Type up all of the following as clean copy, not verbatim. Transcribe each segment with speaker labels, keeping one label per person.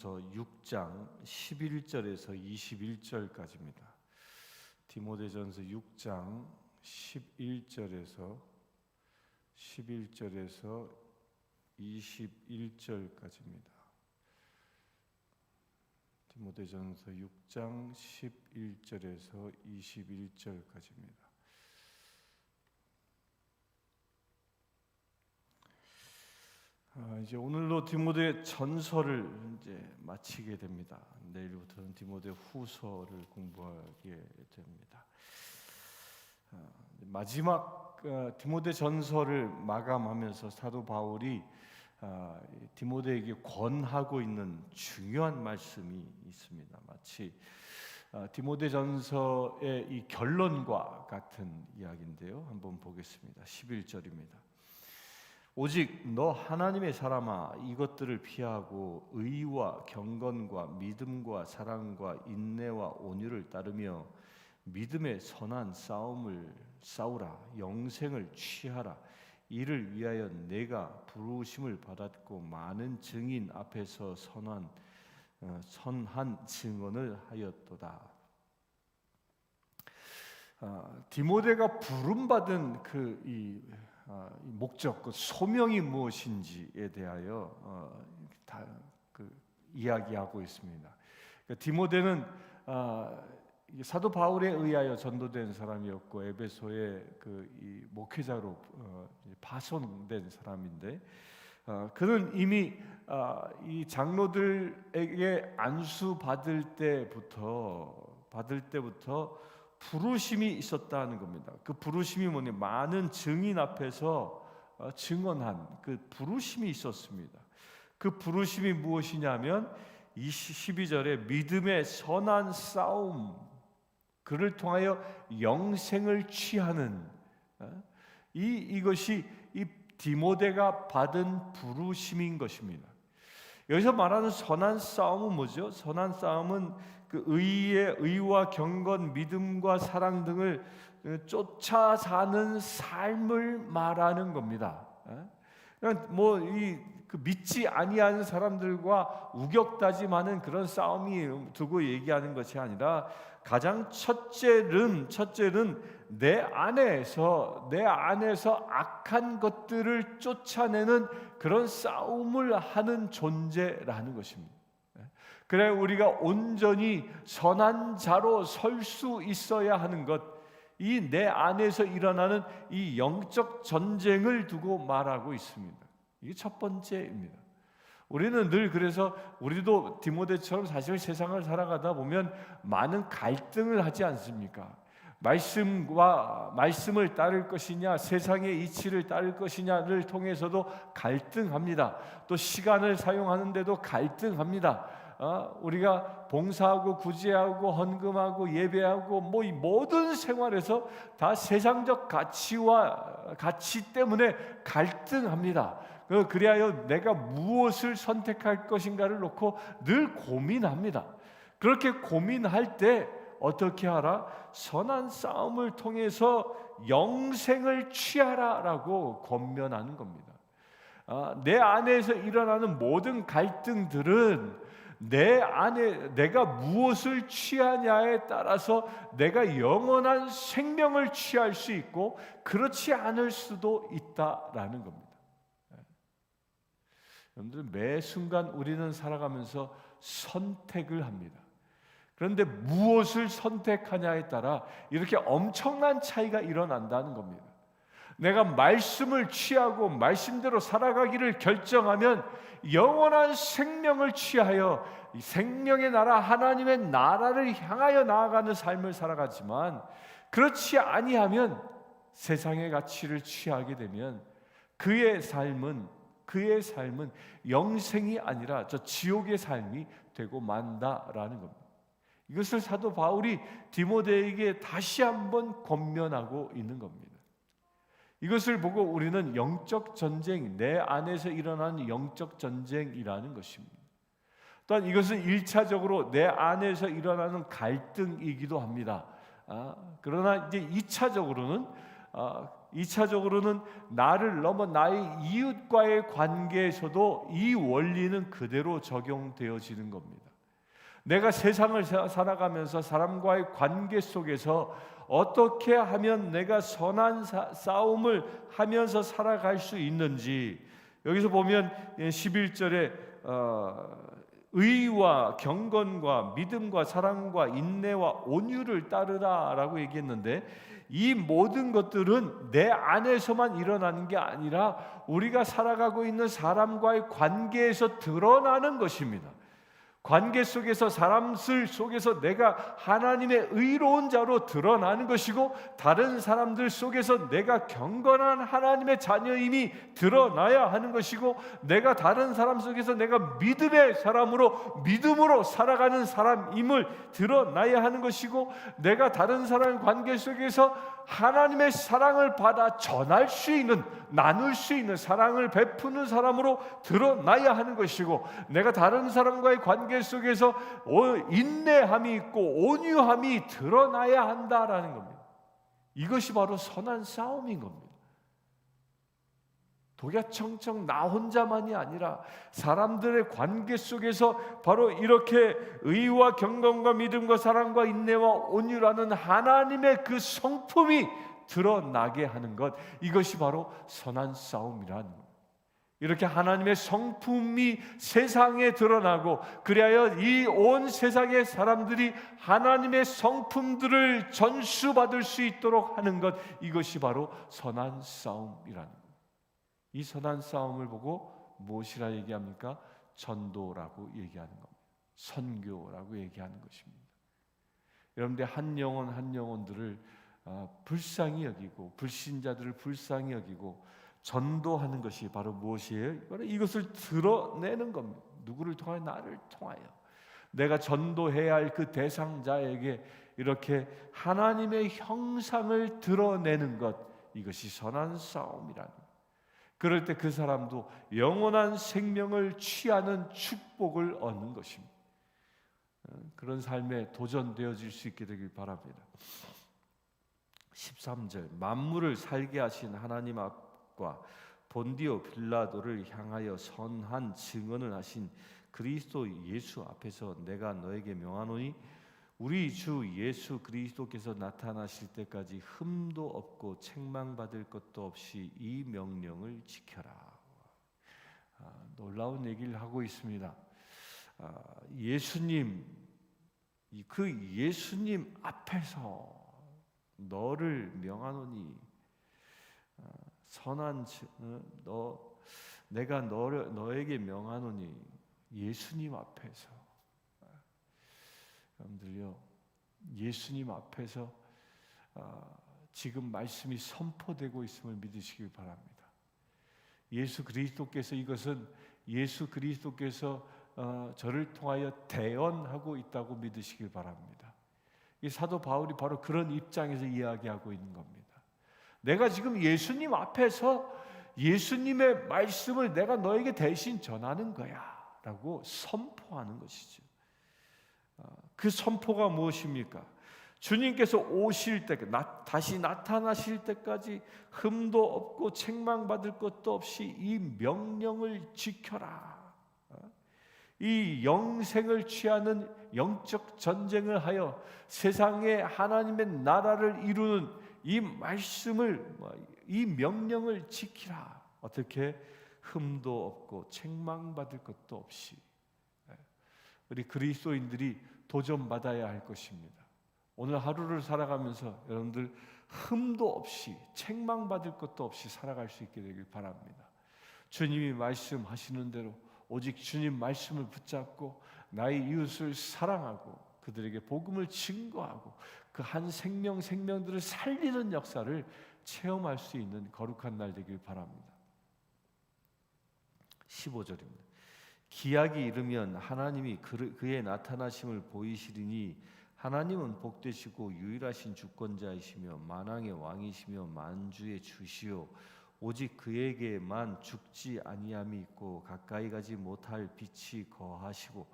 Speaker 1: 6장 11절에서 21절까지입니다. 디모데전서 6장 11절에서 21절까지입니다. 디모데전서 6장 11절에서 21절까지입니다. 이제 오늘로 디모데 전서를 이제 마치게 됩니다. 내일부터는 디모데 후서를 공부하게 됩니다. 마지막 디모데 전서를 마감하면서 사도 바울이 디모데에게 권하고 있는 중요한 말씀이 있습니다. 마치 디모데 전서의 이 결론과 같은 이야기인데요. 한번 보겠습니다. 11절입니다. 오직 너 하나님의 사람아, 이것들을 피하고 의와 경건과 믿음과 사랑과 인내와 온유를 따르며 믿음의 선한 싸움을 싸우라. 영생을 취하라. 이를 위하여 내가 부르심을 받았고 많은 증인 앞에서 선한 증언을 하였도다. 디모데가 부름받은 이 목적, 그 소명이 무엇인지에 대하여 이야기하고 있습니다. 그러니까 디모데는 사도 바울에 의하여 전도된 사람이었고 에베소의 이 목회자로 파송된 사람인데, 그는 이미 이 장로들에게 안수 받을 때부터 부르심이 있었다는 겁니다. 그 부르심이 뭐냐? 많은 증인 앞에서 증언한 그 부르심이 있었습니다. 그 부르심이 무엇이냐면 12절에 믿음의 선한 싸움, 그를 통하여 영생을 취하는 이것이 이 디모데가 받은 부르심인 것입니다. 여기서 말하는 선한 싸움은 뭐죠? 선한 싸움은 그 의와 경건, 믿음과 사랑 등을 쫓아 사는 삶을 말하는 겁니다. 그러니까 믿지 아니하는 사람들과 우격다짐하는 그런 싸움이 두고 얘기하는 것이 아니라, 가장 첫째는 내 안에서 악한 것들을 쫓아내는 그런 싸움을 하는 존재라는 것입니다. 그래 우리가 온전히 선한 자로 설 수 있어야 하는 것, 이 내 안에서 일어나는 이 영적 전쟁을 두고 말하고 있습니다. 이게 첫 번째입니다. 우리는 늘 그래서 우리도 디모데처럼 사실 세상을 살아가다 보면 많은 갈등을 하지 않습니까? 말씀을 따를 것이냐, 세상의 이치를 따를 것이냐를 통해서도 갈등합니다. 또 시간을 사용하는데도 갈등합니다. 우리가 봉사하고 구제하고 헌금하고 예배하고 이 모든 생활에서 다 세상적 가치 때문에 갈등합니다. 그리하여 내가 무엇을 선택할 것인가를 놓고 늘 고민합니다. 그렇게 고민할 때 어떻게 하라? 선한 싸움을 통해서 영생을 취하라라고 권면하는 겁니다. 내 안에서 일어나는 모든 갈등들은 내 안에 내가 무엇을 취하냐에 따라서 내가 영원한 생명을 취할 수 있고 그렇지 않을 수도 있다라는 겁니다. 여러분들, 매 순간 우리는 살아가면서 선택을 합니다. 그런데 무엇을 선택하냐에 따라 이렇게 엄청난 차이가 일어난다는 겁니다. 내가 말씀을 취하고 말씀대로 살아가기를 결정하면 영원한 생명을 취하여 생명의 나라, 하나님의 나라를 향하여 나아가는 삶을 살아가지만, 그렇지 아니하면 세상의 가치를 취하게 되면 그의 삶은 영생이 아니라 저 지옥의 삶이 되고 만다라는 겁니다. 이것을 사도 바울이 디모데에게 다시 한번 권면하고 있는 겁니다. 이것을 보고 우리는 영적 전쟁, 내 안에서 일어나는 영적 전쟁이라는 것입니다. 또한 이것은 1차적으로 내 안에서 일어나는 갈등이기도 합니다. 그러나 이제 2차적으로는 2차적으로는 나를 넘어 나의 이웃과의 관계에서도 이 원리는 그대로 적용되어지는 겁니다. 내가 세상을 살아가면서 사람과의 관계 속에서 어떻게 하면 내가 선한 싸움을 하면서 살아갈 수 있는지, 여기서 보면 11절에 의와 경건과 믿음과 사랑과 인내와 온유를 따르라라고 얘기했는데, 이 모든 것들은 내 안에서만 일어나는 게 아니라 우리가 살아가고 있는 사람과의 관계에서 드러나는 것입니다. 관계 속에서, 사람들 속에서 내가 하나님의 의로운 자로 드러나는 것이고, 다른 사람들 속에서 내가 경건한 하나님의 자녀임이 드러나야 하는 것이고, 내가 다른 사람 속에서 내가 믿음의 사람으로 믿음으로 살아가는 사람임을 드러나야 하는 것이고, 내가 다른 사람의 관계 속에서 하나님의 사랑을 받아 전할 수 있는, 나눌 수 있는, 사랑을 베푸는 사람으로 드러나야 하는 것이고, 내가 다른 사람과의 관계 속에서 인내함이 있고 온유함이 드러나야 한다라는 겁니다. 이것이 바로 선한 싸움인 겁니다. 독야청청 나 혼자만이 아니라 사람들의 관계 속에서 바로 이렇게 의와 경건과 믿음과 사랑과 인내와 온유라는 하나님의 그 성품이 드러나게 하는 것, 이것이 바로 선한 싸움이라는 겁니다. 이렇게 하나님의 성품이 세상에 드러나고, 그리하여 이 온 세상의 사람들이 하나님의 성품들을 전수받을 수 있도록 하는 것, 이것이 바로 선한 싸움이라는 것. 이 선한 싸움을 보고 무엇이라 얘기합니까? 전도라고 얘기하는 겁니다. 선교라고 얘기하는 것입니다. 여러분들 한 영혼 한 영혼들을 불쌍히 여기고, 불신자들을 불쌍히 여기고 전도하는 것이 바로 무엇이에요? 바로 이것을 드러내는 겁니다. 누구를 통하여? 나를 통하여. 내가 전도해야 할 그 대상자에게 이렇게 하나님의 형상을 드러내는 것, 이것이 선한 싸움이라는 것. 그럴 때 그 사람도 영원한 생명을 취하는 축복을 얻는 것입니다. 그런 삶에 도전되어질 수 있게 되길 바랍니다. 13절, 만물을 살게 하신 하나님 앞과 본디오 빌라도를 향하여 선한 증언을 하신 그리스도 예수 앞에서 내가 너에게 명하노니, 우리 주 예수 그리스도께서 나타나실 때까지 흠도 없고 책망받을 것도 없이 이 명령을 지켜라. 놀라운 얘기를 하고 있습니다. 예수님, 그 예수님 앞에서 너를 명하노니, 선한 내가 너에게 명하노니, 예수님 앞에서. 여러분들요, 예수님 앞에서 지금 말씀이 선포되고 있음을 믿으시길 바랍니다. 예수 그리스도께서, 이것은 예수 그리스도께서 저를 통하여 대언하고 있다고 믿으시길 바랍니다. 이 사도 바울이 바로 그런 입장에서 이야기하고 있는 겁니다. 내가 지금 예수님 앞에서 예수님의 말씀을 내가 너에게 대신 전하는 거야 라고 선포하는 것이죠. 그 선포가 무엇입니까? 주님께서 오실 때, 다시 나타나실 때까지 흠도 없고 책망받을 것도 없이 이 명령을 지켜라. 이 영생을 취하는 영적 전쟁을 하여 세상에 하나님의 나라를 이루는 이 말씀을, 이 명령을 지키라. 어떻게? 흠도 없고 책망받을 것도 없이. 우리 그리스도인들이 도전받아야 할 것입니다. 오늘 하루를 살아가면서 여러분들 흠도 없이 책망받을 것도 없이 살아갈 수 있게 되길 바랍니다. 주님이 말씀하시는 대로 오직 주님 말씀을 붙잡고 나의 이웃을 사랑하고 그들에게 복음을 증거하고 그 한 생명들을 살리는 역사를 체험할 수 있는 거룩한 날 되길 바랍니다. 15절입니다. 기약이 이르면 하나님이 그의 나타나심을 보이시리니, 하나님은 복되시고 유일하신 주권자이시며 만왕의 왕이시며 만주의 주시오, 오직 그에게만 죽지 아니함이 있고 가까이 가지 못할 빛에 거하시고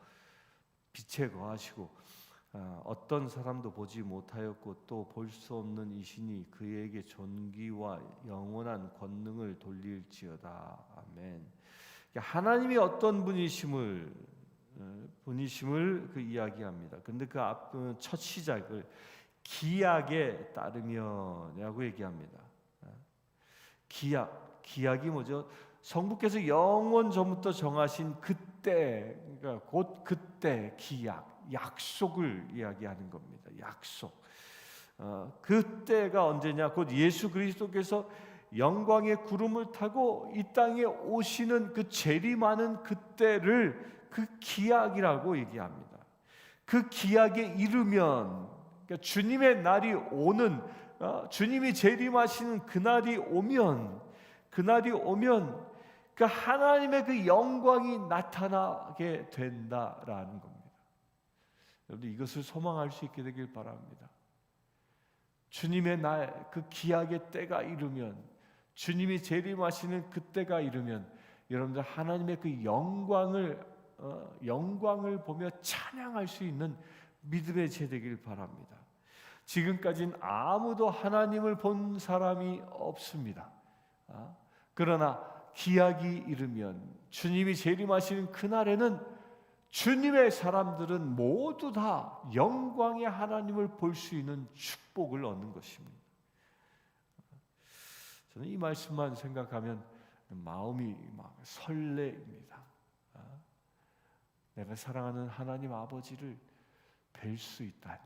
Speaker 1: 어떤 사람도 보지 못하였고 또 볼 수 없는 이신이 그에게 존귀와 영원한 권능을 돌릴지어다. 아멘. 하나님이 어떤 분이심을 그 이야기합니다. 그런데 그 앞 첫 시작을 기약에 따르면이라고 얘기합니다. 기약이 뭐죠? 성부께서 영원 전부터 정하신 그때, 그러니까 곧 그때 기약, 약속을 이야기하는 겁니다. 약속. 그때가 언제냐? 곧 예수 그리스도께서 영광의 구름을 타고 이 땅에 오시는 그 재림하는 그때를 그 기약이라고 얘기합니다. 그 기약에 이르면, 그러니까 주님의 날이 오는, 주님이 재림하시는 그날이 오면 그 하나님의 그 영광이 나타나게 된다라는 겁니다. 여러분, 이것을 소망할 수 있게 되길 바랍니다. 주님의 날, 그 기약의 때가 이르면, 주님이 재림하시는 그때가 이르면 여러분들 하나님의 그 영광을 보며 찬양할 수 있는 믿음의 제 되길 바랍니다. 지금까지는 아무도 하나님을 본 사람이 없습니다. 그러나 기약이 이르면, 주님이 재림하시는 그날에는 주님의 사람들은 모두 다 영광의 하나님을 볼 수 있는 축복을 얻는 것입니다. 저는 이 말씀만 생각하면 마음이 막 설레입니다. 내가 사랑하는 하나님 아버지를 뵐 수 있다니,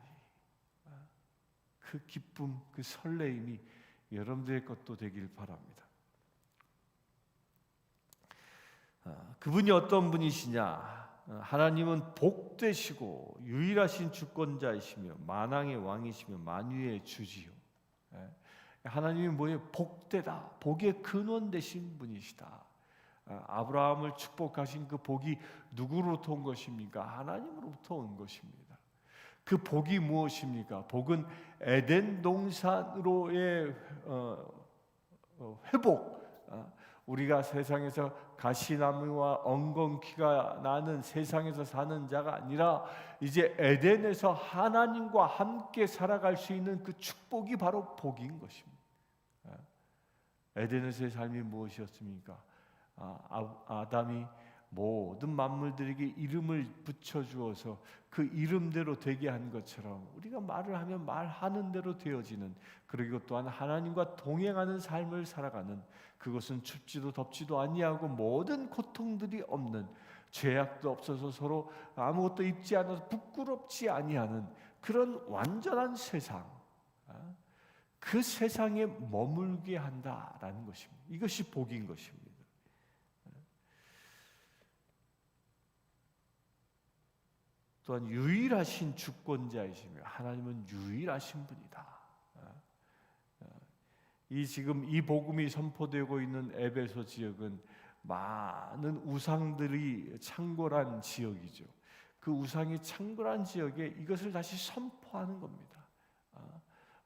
Speaker 1: 그 기쁨, 그 설레임이 여러분들의 것도 되길 바랍니다. 그분이 어떤 분이시냐? 하나님은 복되시고 유일하신 주권자이시며 만왕의 왕이시며 만유의 주지요. 하나님이 뭐예요? 복되다, 복의 근원 되신 분이시다. 아브라함을 축복하신 그 복이 누구로부터 온 것입니까? 하나님으로부터 온 것입니다. 그 복이 무엇입니까? 복은 에덴 동산으로의 회복. 우리가 세상에서 가시나무와 엉겅퀴가 나는 세상에서 사는 자가 아니라 이제 에덴에서 하나님과 함께 살아갈 수 있는 그 축복이 바로 복인 것입니다. 에덴에서의 삶이 무엇이었습니까? 아담이 모든 만물들에게 이름을 붙여주어서 그 이름대로 되게 한 것처럼 우리가 말을 하면 말하는 대로 되어지는, 그리고 또한 하나님과 동행하는 삶을 살아가는, 그것은 춥지도 덥지도 아니하고 모든 고통들이 없는, 죄악도 없어서 서로 아무것도 입지 않아서 부끄럽지 아니하는 그런 완전한 세상, 그 세상에 머물게 한다라는 것입니다. 이것이 복인 것입니다. 또한 유일하신 주권자이시며 하나님은 유일하신 분이다. 이 지금 이 복음이 선포되고 있는 에베소 지역은 많은 우상들이 창궐한 지역이죠. 그 우상이 창궐한 지역에 이것을 다시 선포하는 겁니다.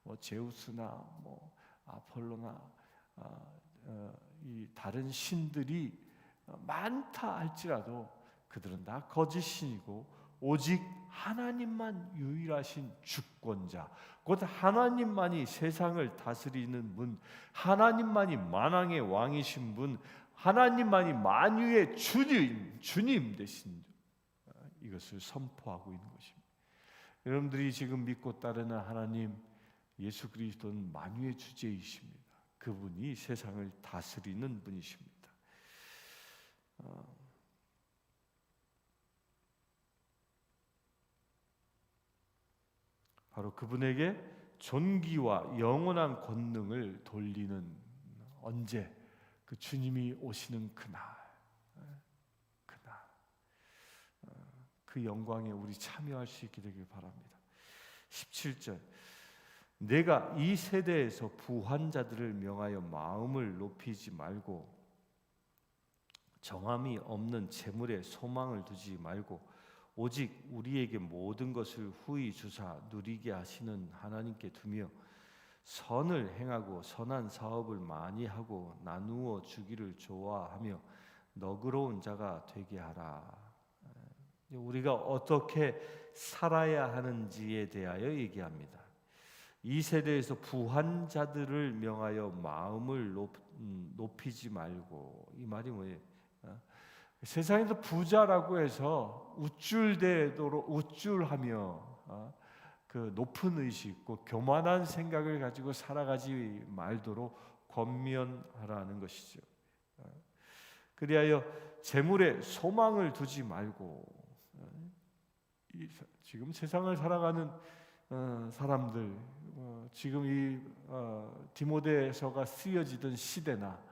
Speaker 1: 뭐 제우스나 뭐 아폴로나 이 다른 신들이 많다 할지라도 그들은 다 거짓 신이고 오직 하나님만 유일하신 주권자, 곧 하나님만이 세상을 다스리는 분, 하나님만이 만왕의 왕이신 분, 하나님만이 만유의 주님 되신, 이것을 선포하고 있는 것입니다. 여러분들이 지금 믿고 따르는 하나님 예수 그리스도는 만유의 주제이십니다. 그분이 세상을 다스리는 분이십니다. 바로 그분에게 존귀와 영원한 권능을 돌리는, 언제? 그 주님이 오시는 그날, 그 영광에 우리 참여할 수 있게 되길 바랍니다. 17절, 내가 이 세대에서 부한 자들을 명하여 마음을 높이지 말고 정함이 없는 재물에 소망을 두지 말고 오직 우리에게 모든 것을 후히 주사 누리게 하시는 하나님께 두며 선을 행하고 선한 사업을 많이 하고 나누어 주기를 좋아하며 너그러운 자가 되게 하라. 우리가 어떻게 살아야 하는지에 대하여 얘기합니다. 이 세대에서 부한 자들을 명하여 마음을 높이지 말고, 이 말이 뭐예요? 세상에서 부자라고 해서 우쭐하며 그 높은 의식, 교만한 생각을 가지고 살아가지 말도록 권면하라는 것이죠. 그리하여 재물에 소망을 두지 말고, 지금 세상을 살아가는 사람들, 지금 이 디모데서가 쓰여지던 시대나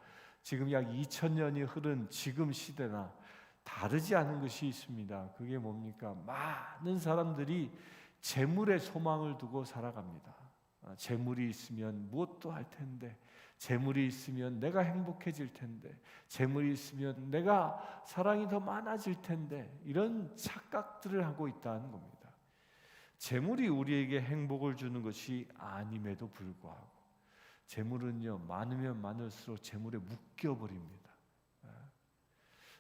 Speaker 1: 지금 약 2000년이 흐른 지금 시대나 다르지 않은 것이 있습니다. 그게 뭡니까? 많은 사람들이 재물에 소망을 두고 살아갑니다. 재물이 있으면 무엇도 할 텐데, 재물이 있으면 내가 행복해질 텐데, 재물이 있으면 내가 사랑이 더 많아질 텐데, 이런 착각들을 하고 있다는 겁니다. 재물이 우리에게 행복을 주는 것이 아님에도 불구하고, 재물은요, 많으면 많을수록 재물에 묶여버립니다.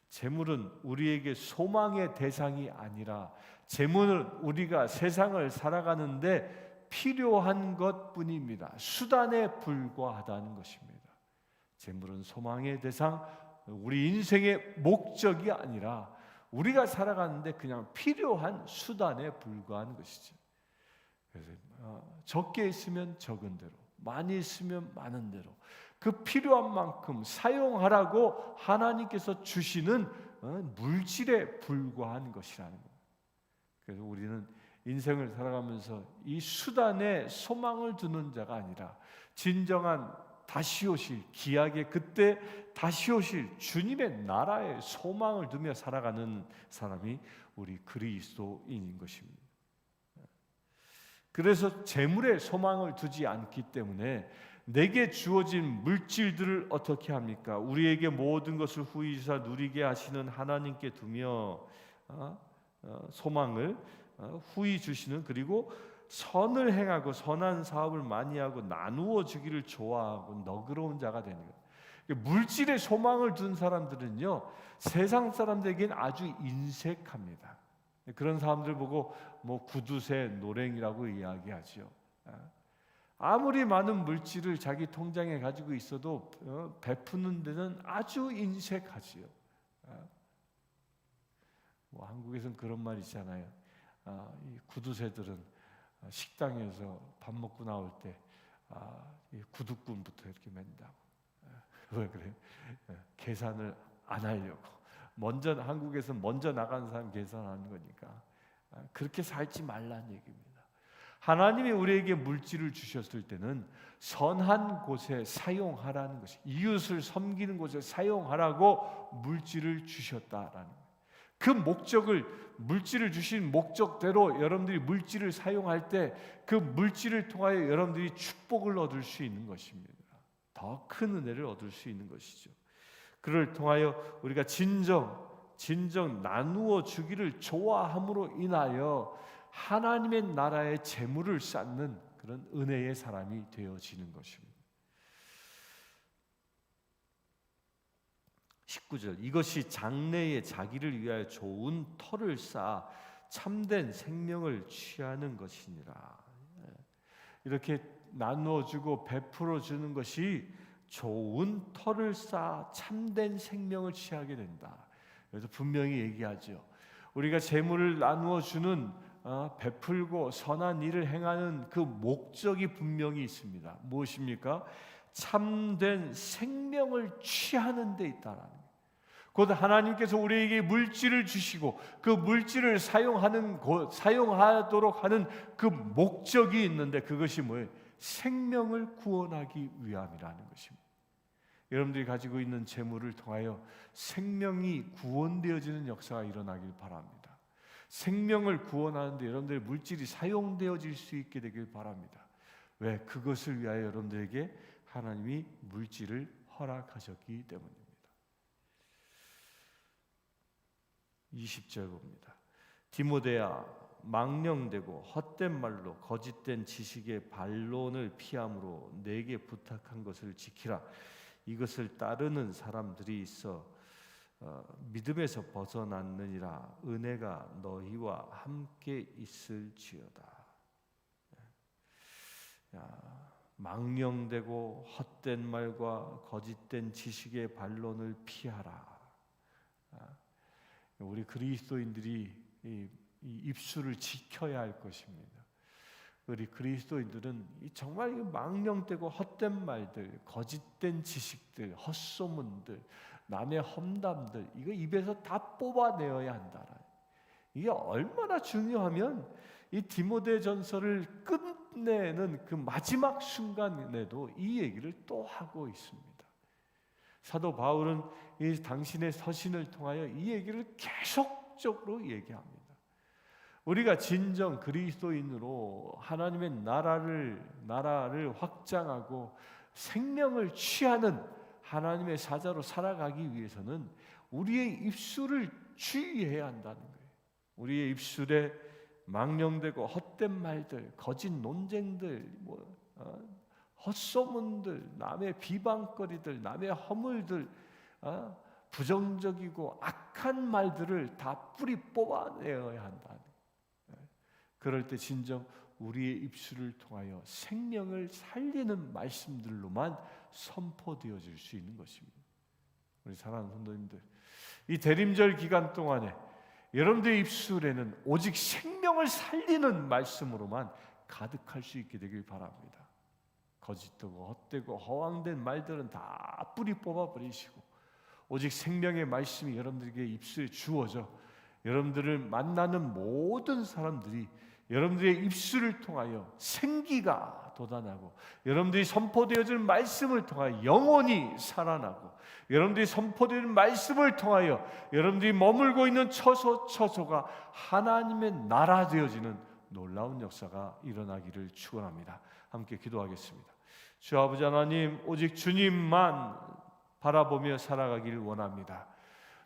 Speaker 1: 재물은 우리에게 소망의 대상이 아니라, 재물은 우리가 세상을 살아가는데 필요한 것뿐입니다. 수단에 불과하다는 것입니다. 재물은 소망의 대상, 우리 인생의 목적이 아니라 우리가 살아가는데 그냥 필요한 수단에 불과한 것이죠. 그래서 적게 있으면 적은 대로, 많이 있으면 많은 대로 그 필요한 만큼 사용하라고 하나님께서 주시는 물질에 불과한 것이라는 거예요. 그래서 우리는 인생을 살아가면서 이 수단에 소망을 두는 자가 아니라 진정한 다시 오실, 기약의 그때 다시 오실 주님의 나라에 소망을 두며 살아가는 사람이 우리 그리스도인인 것입니다. 그래서 재물에 소망을 두지 않기 때문에 내게 주어진 물질들을 어떻게 합니까? 우리에게 모든 것을 후히 주사 누리게 하시는 하나님께 두며 소망을 후히 주시는, 그리고 선을 행하고 선한 사업을 많이 하고 나누어 주기를 좋아하고 너그러운 자가 되는 거예요. 물질에 소망을 둔 사람들은요, 세상 사람들에게는 아주 인색합니다. 그런 사람들 보고 구두쇠 노랭이라고 이야기하죠. 아무리 많은 물질을 자기 통장에 가지고 있어도 베푸는 데는 아주 인색하지요. 한국에서는 그런 말 있잖아요. 이 구두쇠들은 식당에서 밥 먹고 나올 때 구두꾼부터 이렇게 맨다고. 왜 그래요? 계산을 안 하려고. 한국에서 먼저 나간 사람 계산하는 거니까. 그렇게 살지 말라는 얘기입니다. 하나님이 우리에게 물질을 주셨을 때는 선한 곳에 사용하라는 것이, 이웃을 섬기는 곳에 사용하라고 물질을 주셨다라는 거예요. 그 목적을, 물질을 주신 목적대로 여러분들이 물질을 사용할 때 그 물질을 통하여 여러분들이 축복을 얻을 수 있는 것입니다. 더 큰 은혜를 얻을 수 있는 것이죠. 그를 통하여 우리가 진정 나누어 주기를 좋아함으로 인하여 하나님의 나라의 재물을 쌓는 그런 은혜의 사람이 되어지는 것입니다. 19절, 이것이 장래에 자기를 위하여 좋은 터를 쌓아 참된 생명을 취하는 것이니라. 이렇게 나누어주고 베풀어주는 것이 좋은 터를 쌓아 참된 생명을 취하게 된다. 그래서 분명히 얘기하죠. 우리가 재물을 나누어주는, 베풀고 선한 일을 행하는 그 목적이 분명히 있습니다. 무엇입니까? 참된 생명을 취하는 데 있다라는 거예요. 곧 하나님께서 우리에게 물질을 주시고 그 물질을 사용하도록 하는 그 목적이 있는데, 그것이 뭐예요? 생명을 구원하기 위함이라는 것입니다. 여러분들이 가지고 있는 재물을 통하여 생명이 구원되어지는 역사가 일어나길 바랍니다. 생명을 구원하는데 여러분들의 물질이 사용되어질 수 있게 되길 바랍니다. 왜? 그것을 위하여 여러분들에게 하나님이 물질을 허락하셨기 때문입니다. 20절 봅니다. 디모데야, 망령되고 헛된 말로 거짓된 지식의 반론을 피함으로 내게 부탁한 것을 지키라. 이것을 따르는 사람들이 있어 믿음에서 벗어났느니라. 은혜가 너희와 함께 있을지어다. 망령되고 헛된 말과 거짓된 지식의 반론을 피하라. 우리 그리스도인들이 이 입술을 지켜야 할 것입니다. 우리 그리스도인들은 정말 망령되고 헛된 말들, 거짓된 지식들, 헛소문들, 남의 험담들, 이거 입에서 다 뽑아내어야 한다. 이게 얼마나 중요하면 이 디모데전서를 끝내는 그 마지막 순간에도 이 얘기를 또 하고 있습니다. 사도 바울은 이 당신의 서신을 통하여 이 얘기를 계속적으로 얘기합니다. 우리가 진정 그리스도인으로 하나님의 나라를 확장하고 생명을 취하는 하나님의 사자로 살아가기 위해서는 우리의 입술을 주의해야 한다는 거예요. 우리의 입술에 망령되고 헛된 말들, 거짓 논쟁들, 헛소문들, 남의 비방거리들, 남의 허물들, 부정적이고 악한 말들을 다 뿌리 뽑아내어야 한다. 그럴 때 진정 우리의 입술을 통하여 생명을 살리는 말씀들로만 선포되어질 수 있는 것입니다. 우리 사랑하는 성도님들, 이 대림절 기간 동안에 여러분들의 입술에는 오직 생명을 살리는 말씀으로만 가득할 수 있게 되길 바랍니다. 거짓되고 헛되고 허황된 말들은 다 뿌리 뽑아버리시고 오직 생명의 말씀이 여러분들에게 입술에 주어져 여러분들을 만나는 모든 사람들이 여러분들의 입술을 통하여 생기가 돋아나고 여러분들이 선포되어질 말씀을 통하여 영혼이 살아나고 여러분들이 선포되는 말씀을 통하여 여러분들이 머물고 있는 처소가 하나님의 나라 되어지는 놀라운 역사가 일어나기를 축원합니다. 함께 기도하겠습니다. 주 아버지 하나님, 오직 주님만 바라보며 살아가길 원합니다.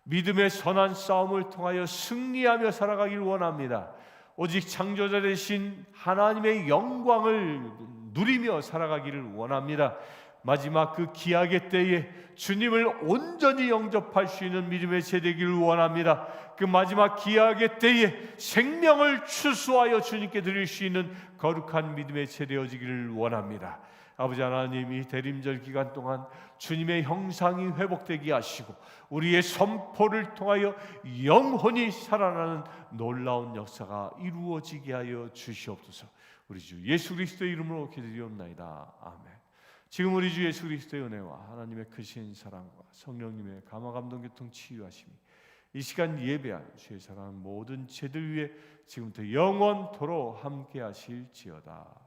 Speaker 1: 믿음의 선한 싸움을 통하여 승리하며 살아가길 원합니다. 오직 창조자 되신 하나님의 영광을 누리며 살아가기를 원합니다. 마지막 그 기약의 때에 주님을 온전히 영접할 수 있는 믿음의 세대기를 원합니다. 그 마지막 기약의 때에 생명을 추수하여 주님께 드릴 수 있는 거룩한 믿음의 세대여지기를 원합니다. 아버지 하나님, 이 대림절 기간 동안 주님의 형상이 회복되게 하시고 우리의 선포를 통하여 영혼이 살아나는 놀라운 역사가 이루어지게 하여 주시옵소서. 우리 주 예수 그리스도의 이름으로 기도드리옵나이다. 아멘. 지금 우리 주 예수 그리스도의 은혜와 하나님의 크신 사랑과 성령님의 감화 감동 교통 치유하심이 이 시간 예배한 주의 사랑 모든 죄들 위에 지금부터 영원토록 함께 하실지어다.